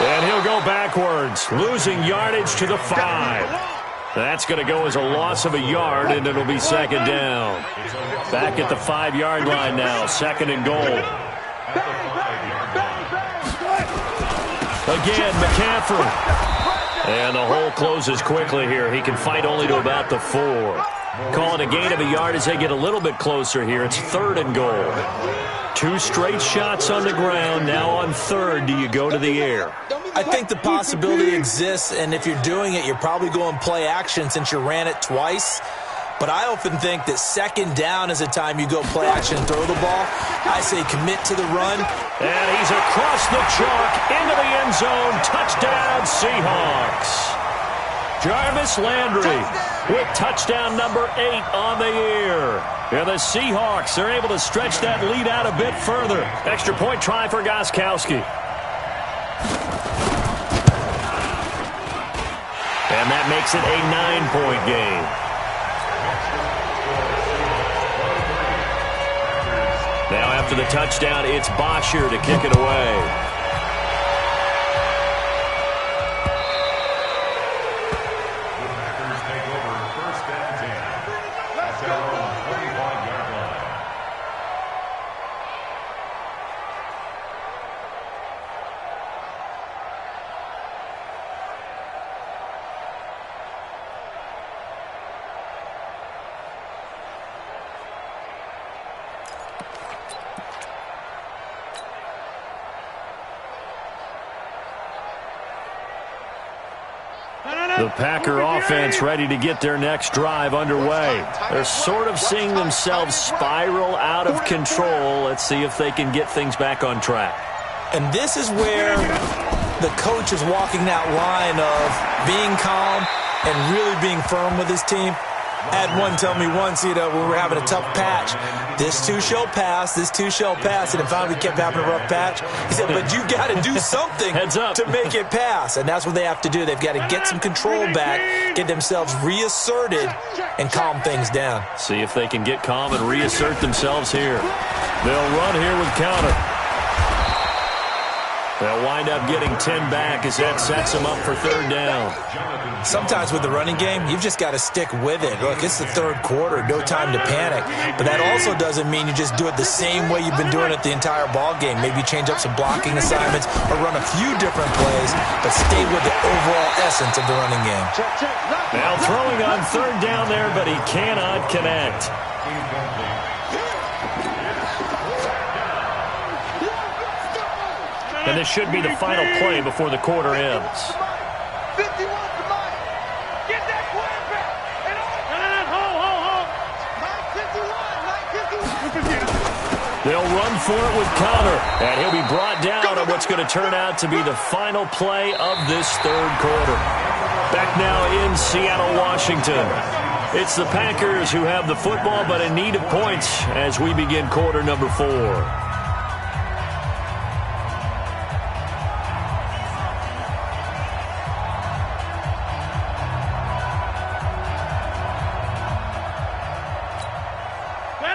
And he'll go backwards, losing yardage to the 5. That's going to go as a loss of a yard, and it'll be second down. Back at the 5-yard line now, second and goal. Again, McCaffrey. And the hole closes quickly here. He can fight only to about the 4. Call it a gain of a yard as they get a little bit closer here. It's third and goal. 2 straight shots on the ground. Now on third, do you go to the air? I think the possibility exists, and if you're doing it, you're probably going play action since you ran it twice. But I often think that second down is the time you go play action and throw the ball. I say commit to the run. And he's across the chalk into the end zone. Touchdown, Seahawks. Jarvis Landry with touchdown number 8 on the year. And the Seahawks are able to stretch that lead out a bit further. Extra point try for Gostkowski. And that makes it a 9-point game. Now after the touchdown, it's Bosher to kick it away. The Packer offense ready to get their next drive underway. They're sort of seeing themselves spiral out of control. Let's see if they can get things back on track. And this is where the coach is walking that line of being calm and really being firm with his team. I had one tell me once, when we were having a tough patch, this too shall pass, this too shall pass. And finally we kept having a rough patch. He said, but you got to do something to make it pass. And that's what they have to do. They've got to get some control back, get themselves reasserted, and calm things down. See if they can get calm and reassert themselves here. They'll run here with counter. They'll wind up getting 10 back as that sets them up for third down. Sometimes with the running game, you've just got to stick with it. Look, it's the third quarter, no time to panic. But that also doesn't mean you just do it the same way you've been doing it the entire ball game. Maybe change up some blocking assignments or run a few different plays, but stay with the overall essence of the running game. Now throwing on third down there, but he cannot connect. And this should be the final play before the quarter ends. 51 to Mike. Get that quarterback. Hold. Mike 51. They'll run for it with counter. And he'll be brought down on what's going to turn out to be the final play of this third quarter. Back now in Seattle, Washington. It's the Packers who have the football, but in need of points as we begin quarter number 4.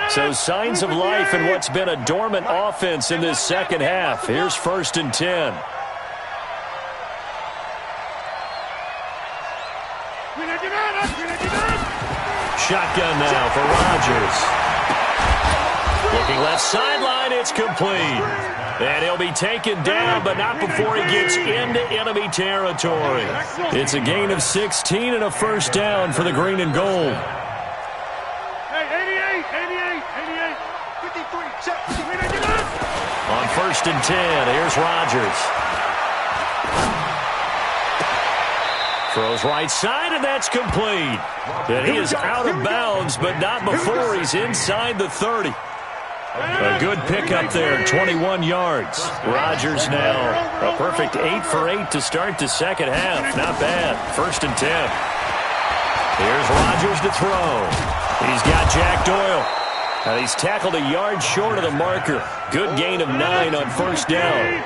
So signs of life in what's been a dormant offense in this second half. Here's first and 10. Shotgun now for Rodgers. Looking left sideline, it's complete. And he'll be taken down, but not before he gets into enemy territory. It's a gain of 16 and a first down for the green and gold. On first and 10, here's Rodgers. Throws right side, and that's complete. And he is out of bounds, but not before he's inside the 30. A good pickup there, 21 yards. Rodgers now a perfect 8 for 8 to start the second half. Not bad. 1st and 10. Here's Rodgers to throw. He's got Jack Doyle. And he's tackled a yard short of the marker. Good gain of 9 on 1st down.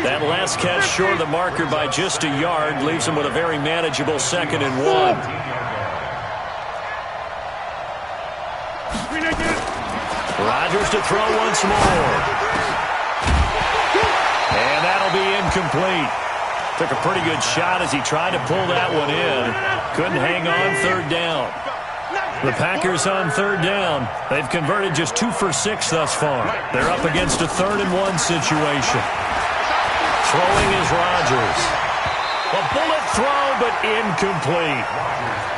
That last catch short of the marker by just a yard leaves him with a very manageable 2nd and 1. Rodgers to throw once more. And that'll be incomplete. Took a pretty good shot as he tried to pull that one in. Couldn't hang on 3rd down. The Packers on 3rd down. They've converted just 2 for 6 thus far. They're up against a 3rd and 1 situation. Throwing is Rodgers. A bullet throw, but incomplete.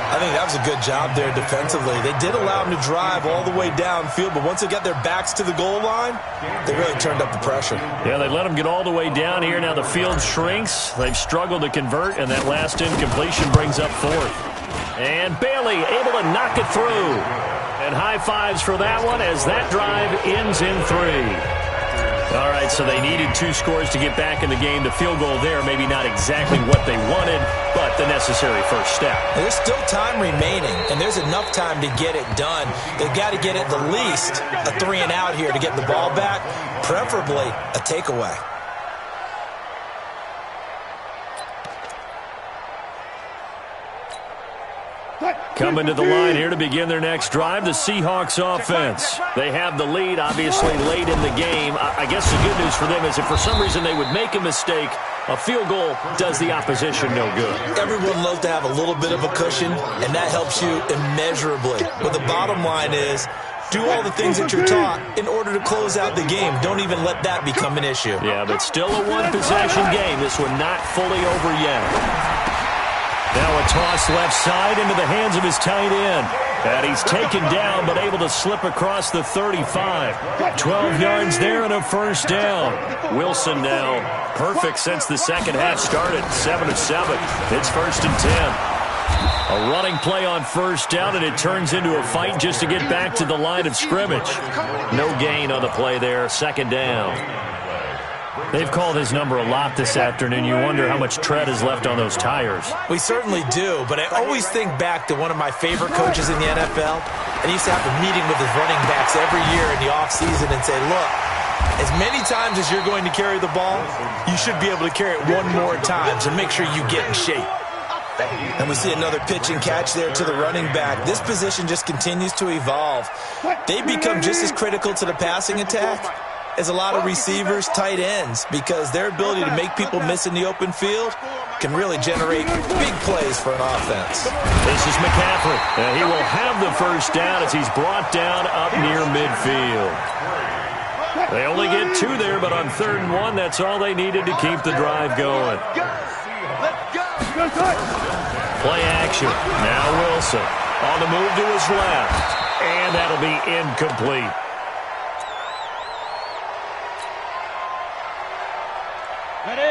I think that was a good job there defensively. They did allow him to drive all the way downfield, but once they got their backs to the goal line, they really turned up the pressure. Yeah, they let him get all the way down here. Now the field shrinks. They've struggled to convert, and that last incompletion brings up 4th. And Bailey able to knock it through. And high fives for that one as that drive ends in 3. All right, so they needed 2 scores to get back in the game. The field goal there, maybe not exactly what they wanted, but the necessary first step. There's still time remaining, and there's enough time to get it done. They've got to get at the least a 3 and out here to get the ball back, preferably a takeaway. Coming to the line here to begin their next drive, the Seahawks offense. They have the lead, obviously, late in the game. I guess the good news for them is if for some reason they would make a mistake, a field goal does the opposition no good. Everyone loves to have a little bit of a cushion, and that helps you immeasurably. But the bottom line is, do all the things that you're taught in order to close out the game. Don't even let that become an issue. Yeah, but still a one-possession game. This one not fully over yet. Now a toss left side into the hands of his tight end. And he's taken down but able to slip across the 35. 12 yards there and a 1st down. Wilson now perfect since the second half started. 7 of 7. It's 1st and 10. A running play on 1st down, and it turns into a fight just to get back to the line of scrimmage. No gain on the play there. 2nd down. They've called his number a lot this afternoon. You wonder how much tread is left on those tires. We certainly do, but I always think back to one of my favorite coaches in the NFL, and he used to have a meeting with his running backs every year in the offseason and say, look, as many times as you're going to carry the ball, you should be able to carry it one more time, so make sure you get in shape. And we see another pitch and catch there to the running back. This position just continues to evolve. They become just as critical to the passing attack as a lot of receivers, tight ends, because their ability to make people miss in the open field can really generate big plays for an offense. This is McCaffrey. He will have the 1st down as he's brought down up near midfield. They only get 2 there, but on 3rd and 1, that's all they needed to keep the drive going. Play action. Now Wilson on the move to his left. And that'll be incomplete.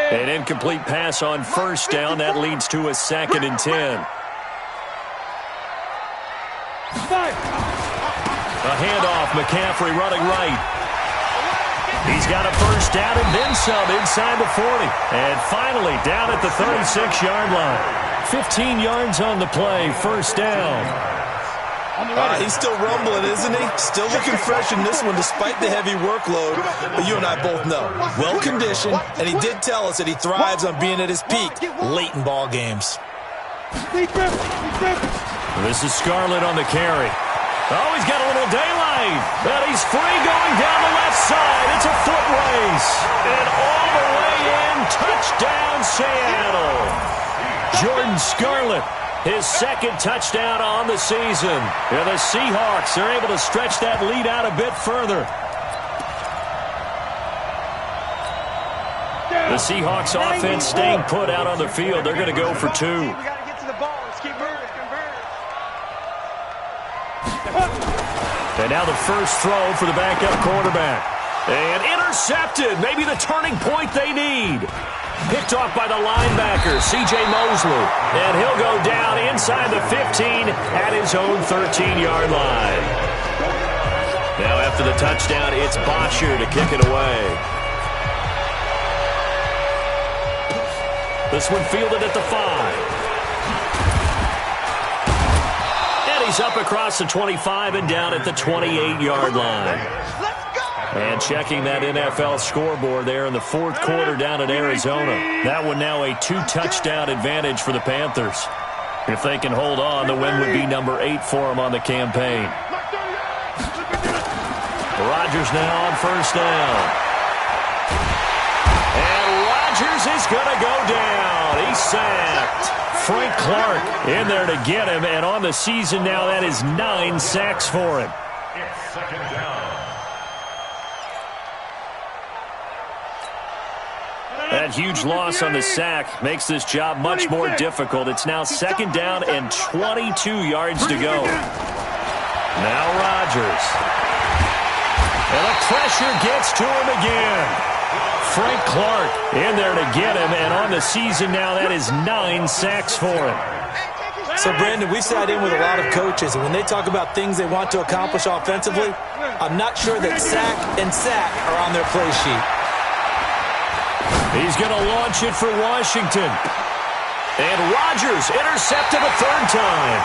An incomplete pass on 1st down. That leads to a 2nd and 10. A handoff. McCaffrey running right. He's got a 1st down and then some inside the 40. And finally down at the 36-yard line. 15 yards on the play. 1st down. He's still rumbling, isn't he? Still looking fresh in this one despite the heavy workload. But you and I both know, well-conditioned, and he did tell us that he thrives on being at his peak late in ball games. This is Scarlett on the carry. Oh, he's got a little daylight. But he's free going down the left side. It's a foot race. And all the way in, touchdown Seattle. Jordan Scarlett. His 2nd touchdown on the season. And the Seahawks are able to stretch that lead out a bit further. The Seahawks offense staying put out on the field. They're going to go for 2. We got to get to the ball. Let's keep moving. And now the first throw for the backup quarterback. And intercepted. Maybe the turning point they need. Picked off by the linebacker, C.J. Mosley. And he'll go down inside the 15 at his own 13-yard line. Now after the touchdown, it's Bosher to kick it away. This one fielded at the 5. And he's up across the 25 and down at the 28-yard line. And checking that NFL scoreboard there in the fourth quarter down in Arizona. That one now a 2-touchdown advantage for the Panthers. If they can hold on, the win would be number 8 for them on the campaign. Rodgers now on first down. And Rodgers is going to go down. He's sacked. Frank Clark in there to get him. And on the season now, that is 9 sacks for him. It's second down. That huge loss on the sack makes this job much more difficult. It's now second down and 22 yards to go. Now Rodgers. And the pressure gets to him again. Frank Clark in there to get him. And on the season now, that is 9 sacks for him. So, Brandon, we've sat in with a lot of coaches, and when they talk about things they want to accomplish offensively, I'm not sure that sack and sack are on their play sheet. He's going to launch it for Washington. And Rodgers intercepted a third time.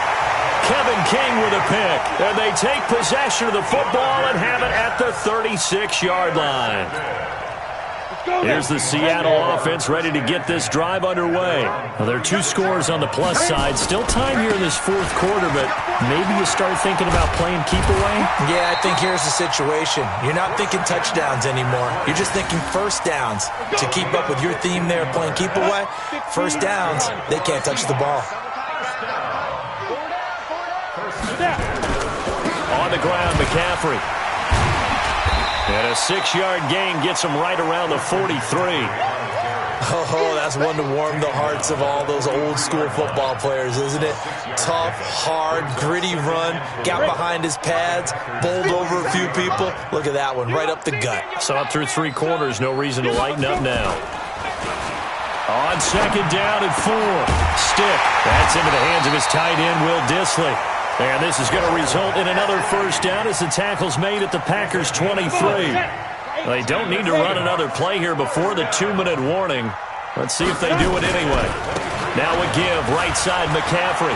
Kevin King with a pick. And they take possession of the football and have it at the 36-yard line. Here's the Seattle offense ready to get this drive underway. Well, there are 2 scores on the plus side. Still time here in this fourth quarter, but maybe you start thinking about playing keep away? Yeah, I think here's the situation. You're not thinking touchdowns anymore. You're just thinking first downs. To keep up with your theme there, playing keep away, first downs, they can't touch the ball. On the ground, McCaffrey. And a 6-yard gain gets him right around the 43. Oh, that's one to warm the hearts of all those old-school football players, isn't it? Tough, hard, gritty run, got behind his pads, bowled over a few people. Look at that one, right up the gut. Saw it through 3 quarters, no reason to lighten up now. On second down and 4. Stick. That's into the hands of his tight end, Will Dissly. And this is going to result in another first down as the tackle's made at the Packers' 23. They don't need to run another play here before the 2-minute warning. Let's see if they do it anyway. Now a give, right side, McCaffrey.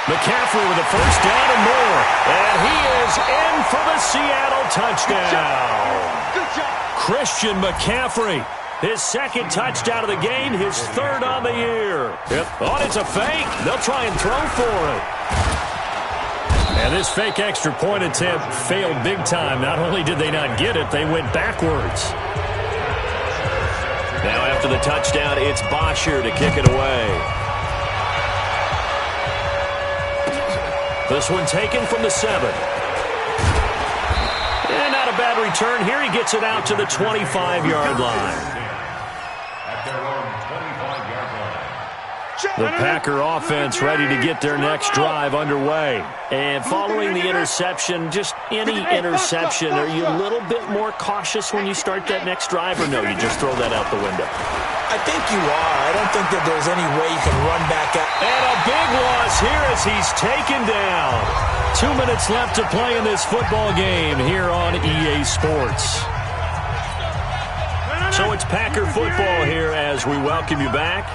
McCaffrey with a first down and more. And he is in for the Seattle touchdown. Christian McCaffrey. His second touchdown of the game, his third on the year. Oh, it's a fake. They'll try and throw for it. And this fake extra point attempt failed big time. Not only did they not get it, they went backwards. Now after the touchdown, it's Bosher to kick it away. This one taken from the 7. And not a bad return here. He gets it out to the 25-yard line. The Packer offense ready to get their next drive underway. And following the interception, just any interception, are you a little bit more cautious when you start that next drive, or no, you just throw that out the window? I think you are. I don't think that there's any way you can run back up. And a big loss here as he's taken down. 2 minutes left to play in this football game here on EA Sports. So it's Packer football here as we welcome you back.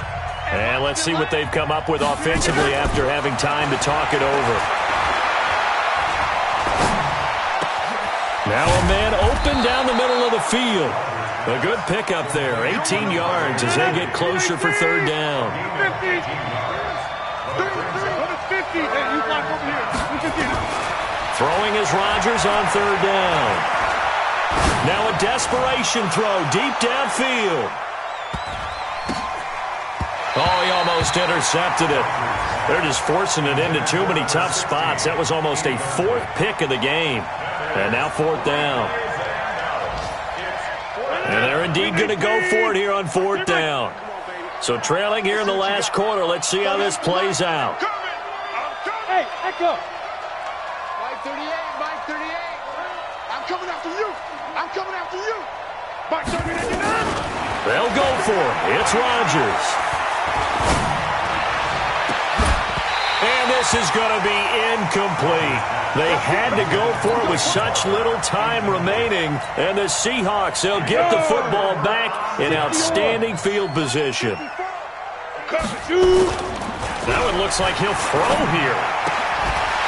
And let's see what they've come up with offensively after having time to talk it over. Now a man open down the middle of the field. A good pickup there, 18 yards as they get closer for third down. 50. Throwing is Rodgers on third down. Now a desperation throw deep downfield. Oh, he almost intercepted it. They're just forcing it into too many tough spots. That was almost a 4th pick of the game. And now 4th down. And they're indeed going to go for it here on 4th down. So trailing here in the last quarter. Let's see how this plays out. Hey, echo. Mike 38, Mike 38. I'm coming after you. I'm coming after you. They'll go for it. It's Rodgers. And this is going to be incomplete. They had to go for it with such little time remaining. And the Seahawks, they'll get the football back in outstanding field position. Now it looks like he'll throw here.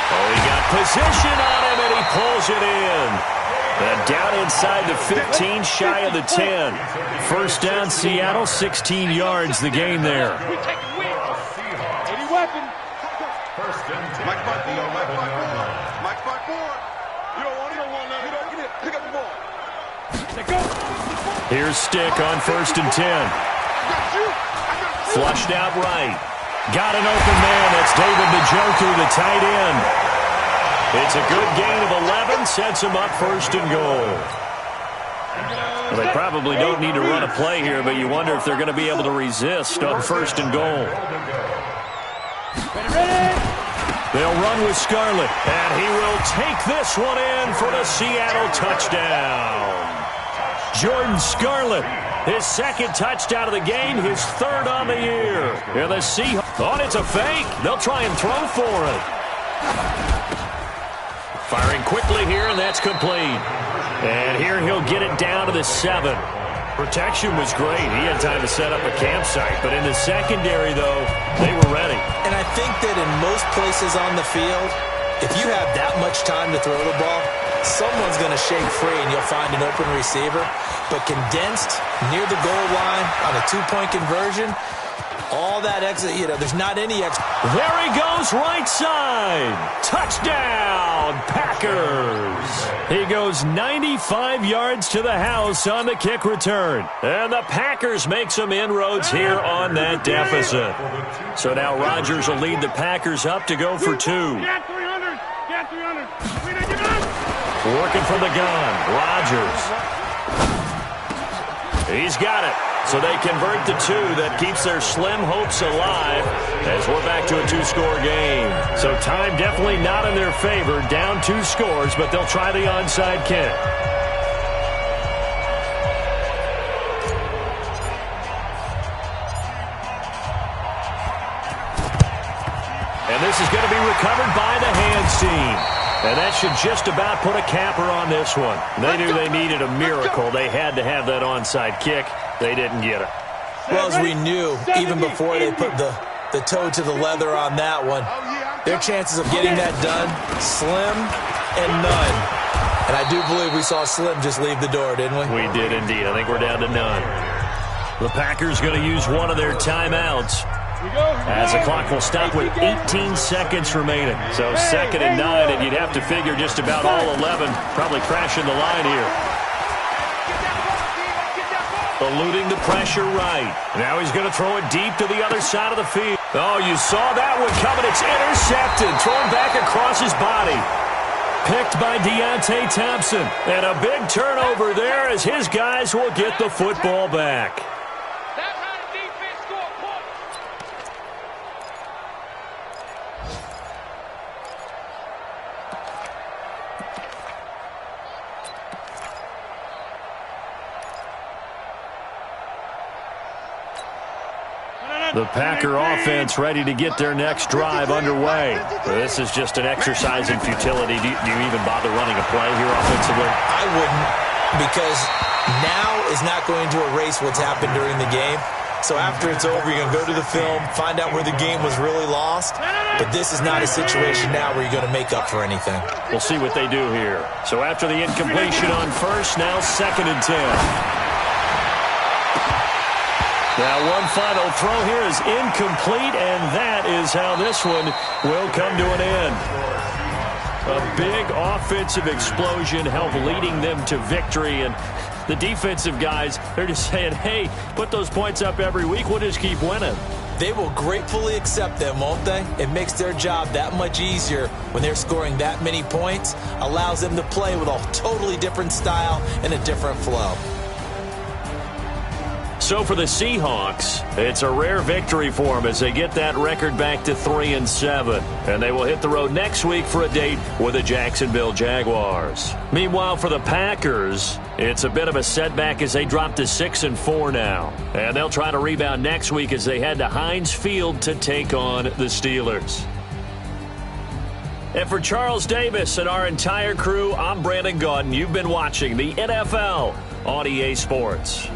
Oh, he got position on him, and he pulls it in. And down inside the 15, shy of the 10. First down, Seattle, 16 yards, the gain there. First and 10 at the 11-yard line. Mike, Mike Ford. You don't want that. You don't get it. Pick up the ball. Here's Stick on first and 10. Flushed out right. Got an open man. That's David Njoku, the tight end. It's a good gain of 11. Sets him up first and goal. Well, they probably don't need to run a play here, but you wonder if they're going to be able to resist on first and goal. They'll run with Scarlett, and he will take this one in for the Seattle touchdown. Jordan Scarlett, his second touchdown of the game, his third on the year. And the Seahawks, oh, it's a fake. They'll try and throw for it. Firing quickly here, and that's complete. And here he'll get it down to the 7. Protection was great. He had time to set up a campsite. But in the secondary, though, they were ready. And I think that in most places on the field, if you have that much time to throw the ball, someone's going to shake free and you'll find an open receiver. But condensed near the goal line on a two-point conversion, all that exit, there's not any extra. There he goes, right side. Touchdown, Packers. He goes 95 yards to the house on the kick return. And the Packers make some inroads here on that deficit. So now Rodgers will lead the Packers up to go for 2. Get 300. Get 300. Working from the gun, Rodgers. He's got it. So they convert the 2. That keeps their slim hopes alive as we're back to a 2-score game. So time definitely not in their favor. Down 2 scores, but they'll try the onside kick. And this is going to be recovered by the hands team. And that should just about put a capper on this one. They knew they needed a miracle. They had to have that onside kick. They didn't get it. Well, as we knew, even before they put the toe to the leather on that one, their chances of getting that done, slim and none. And I do believe we saw Slim just leave the door, didn't we? We did indeed. I think we're down to none. The Packers going to use one of their timeouts, as the clock will stop with 18 seconds remaining. So 2nd and 9, and you'd have to figure just about all 11 probably crashing the line here. Eluding the pressure right. Now he's going to throw it deep to the other side of the field. Oh, you saw that one coming. It's intercepted. Thrown back across his body. Picked by Deontay Thompson. And a big turnover there as his guys will get the football back. The Packer offense ready to get their next drive underway. This is just an exercise in futility. Do you even bother running a play here offensively? I wouldn't, because now is not going to erase what's happened during the game. So after it's over, you're going to go to the film, find out where the game was really lost. But this is not a situation now where you're going to make up for anything. We'll see what they do here. So after the incompletion on first, now 2nd and 10. Now one final throw here is incomplete, and that is how this one will come to an end. A big offensive explosion helped leading them to victory, and the defensive guys, they're just saying, hey, put those points up every week, we'll just keep winning. They will gratefully accept them, won't they? It makes their job that much easier when they're scoring that many points, allows them to play with a totally different style and a different flow. So for the Seahawks, it's a rare victory for them as they get that record back to 3-7. And they will hit the road next week for a date with the Jacksonville Jaguars. Meanwhile, for the Packers, it's a bit of a setback as they drop to 6-4 now. And they'll try to rebound next week as they head to Heinz Field to take on the Steelers. And for Charles Davis and our entire crew, I'm Brandon Gaudin. You've been watching the NFL on EA Sports.